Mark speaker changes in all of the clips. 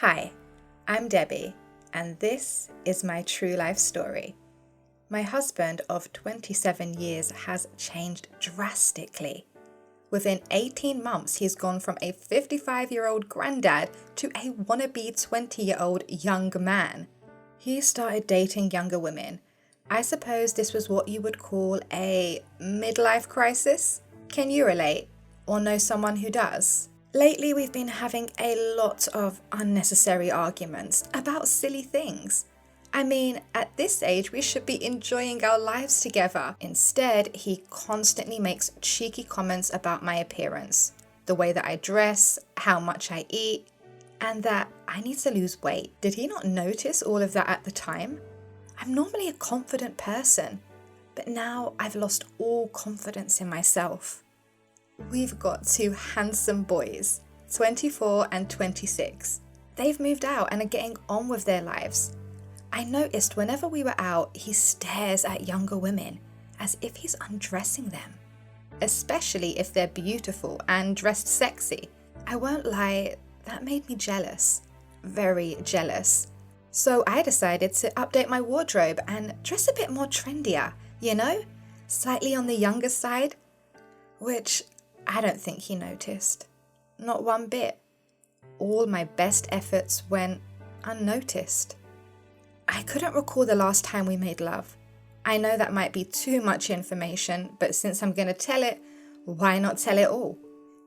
Speaker 1: Hi, I'm Debbie, and this is my true life story. My husband of 27 years has changed drastically. Within 18 months, he's gone from a 55-year-old granddad to a wannabe 20-year-old young man. He started dating younger women. I suppose this was what you would call a midlife crisis. Can you relate or know someone who does? Lately, we've been having a lot of unnecessary arguments about silly things. I mean, at this age, we should be enjoying our lives together. Instead, he constantly makes cheeky comments about my appearance, the way that I dress, how much I eat, and that I need to lose weight. Did he not notice all of that at the time? I'm normally a confident person, but now I've lost all confidence in myself. We've got two handsome boys, 24 and 26. They've moved out and are getting on with their lives. I noticed whenever we were out, he stares at younger women as if he's undressing them, especially if they're beautiful and dressed sexy. I won't lie, that made me jealous, very jealous. So I decided to update my wardrobe and dress a bit more trendier, slightly on the younger side, which I don't think he noticed. Not one bit. All my best efforts went unnoticed. I couldn't recall the last time we made love. I know that might be too much information, but since I'm going to tell it, why not tell it all?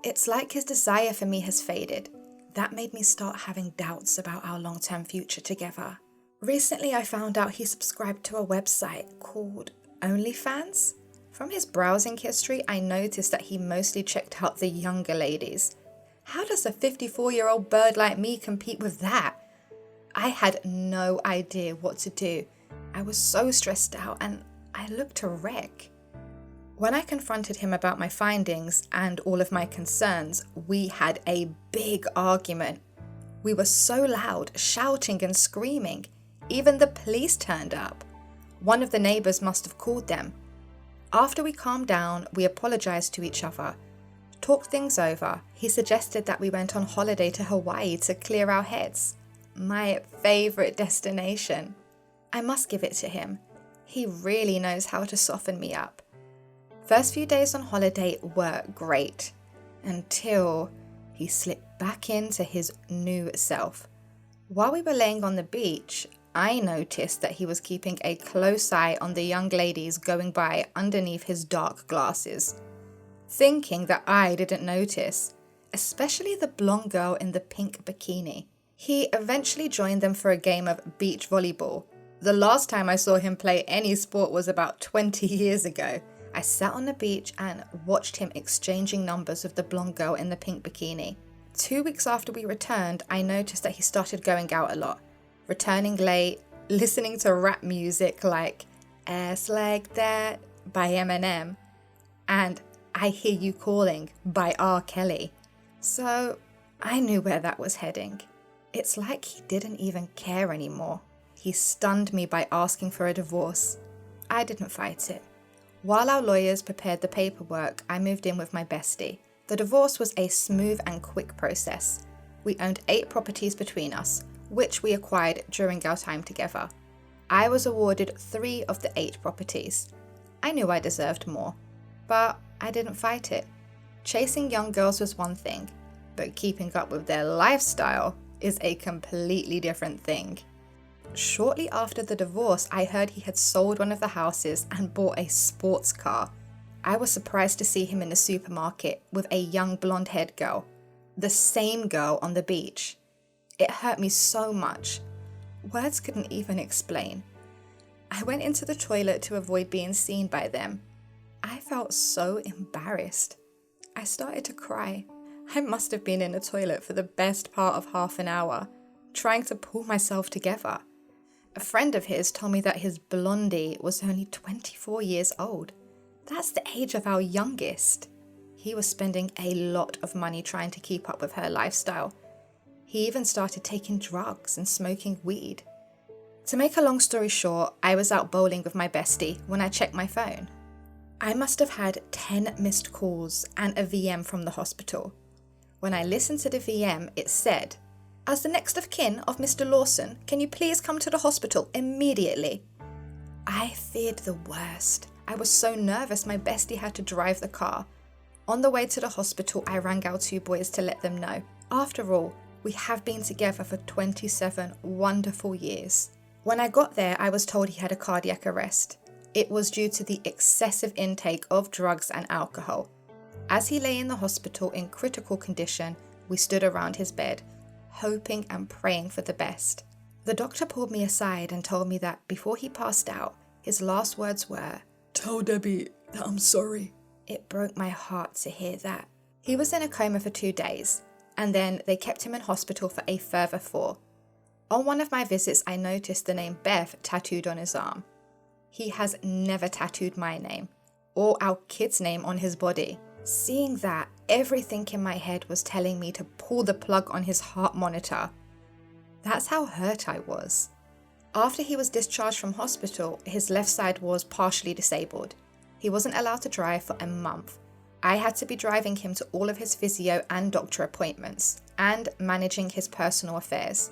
Speaker 1: It's like his desire for me has faded. That made me start having doubts about our long-term future together. Recently, I found out he subscribed to a website called OnlyFans. From his browsing history, I noticed that he mostly checked out the younger ladies. How does a 54-year-old bird like me compete with that? I had no idea what to do. I was so stressed out and I looked a wreck. When I confronted him about my findings and all of my concerns, we had a big argument. We were so loud, shouting and screaming. Even the police turned up. One of the neighbors must have called them. After we calmed down, we apologized to each other, talked things over. He suggested that we went on holiday to Hawaii to clear our heads. My favorite destination. I must give it to him. He really knows how to soften me up. First few days on holiday were great, until he slipped back into his new self. While we were laying on the beach, I noticed that he was keeping a close eye on the young ladies going by underneath his dark glasses, thinking that I didn't notice, especially the blonde girl in the pink bikini. He eventually joined them for a game of beach volleyball. The last time I saw him play any sport was about 20 years ago. I sat on the beach and watched him exchanging numbers with the blonde girl in the pink bikini. 2 weeks after we returned, I noticed that he started going out a lot, returning late, listening to rap music like Ass Like That by Eminem and I Hear You Calling by R. Kelly. So I knew where that was heading. It's like he didn't even care anymore. He stunned me by asking for a divorce. I didn't fight it. While our lawyers prepared the paperwork, I moved in with my bestie. The divorce was a smooth and quick process. We owned 8 properties between us, which we acquired during our time together. I was awarded 3 of the 8 properties. I knew I deserved more, but I didn't fight it. Chasing young girls was one thing, but keeping up with their lifestyle is a completely different thing. Shortly after the divorce, I heard he had sold one of the houses and bought a sports car. I was surprised to see him in the supermarket with a young blonde-haired girl, the same girl on the beach. It hurt me so much. Words couldn't even explain. I went into the toilet to avoid being seen by them. I felt so embarrassed. I started to cry. I must have been in the toilet for the best part of half an hour, trying to pull myself together. A friend of his told me that his blondie was only 24 years old. That's the age of our youngest. He was spending a lot of money trying to keep up with her lifestyle. He even started taking drugs and smoking weed. To make a long story short, I was out bowling with my bestie when I checked my phone. I must have had 10 missed calls and a VM from the hospital. When I listened to the VM, it said, As the next of kin of Mr. Lawson, can you please come to the hospital immediately? I feared the worst. I was so nervous my bestie had to drive the car. On the way to the hospital, I rang our 2 boys to let them know. After all, we have been together for 27 wonderful years. When I got there, I was told he had a cardiac arrest. It was due to the excessive intake of drugs and alcohol. As he lay in the hospital in critical condition, we stood around his bed, hoping and praying for the best. The doctor pulled me aside and told me that before he passed out, his last words were, "Tell Debbie that I'm sorry." It broke my heart to hear that. He was in a coma for 2 days, and then they kept him in hospital for a further 4. On one of my visits, I noticed the name Bev tattooed on his arm. He has never tattooed my name, or our kid's name on his body. Seeing that, everything in my head was telling me to pull the plug on his heart monitor. That's how hurt I was. After he was discharged from hospital, his left side was partially disabled. He wasn't allowed to drive for a month. I had to be driving him to all of his physio and doctor appointments, and managing his personal affairs.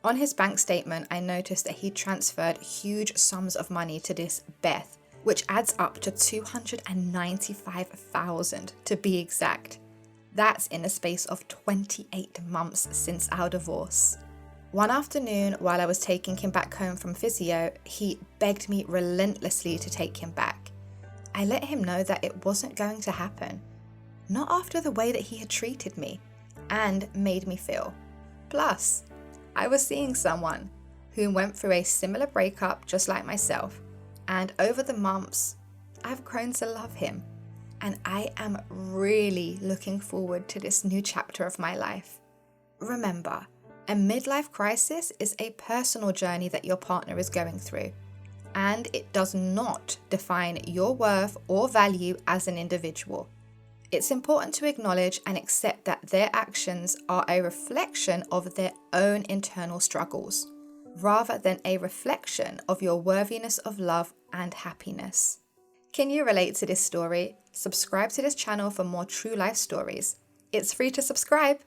Speaker 1: On his bank statement, I noticed that he transferred huge sums of money to this Beth, which adds up to $295,000 to be exact. That's in a space of 28 months since our divorce. One afternoon, while I was taking him back home from physio, he begged me relentlessly to take him back. I let him know that it wasn't going to happen. Not after the way that he had treated me and made me feel. Plus, I was seeing someone who went through a similar breakup just like myself, and over the months, I've grown to love him, and I am really looking forward to this new chapter of my life. Remember, a midlife crisis is a personal journey that your partner is going through, and it does not define your worth or value as an individual. It's important to acknowledge and accept that their actions are a reflection of their own internal struggles, rather than a reflection of your worthiness of love and happiness. Can you relate to this story? Subscribe to this channel for more true life stories. It's free to subscribe.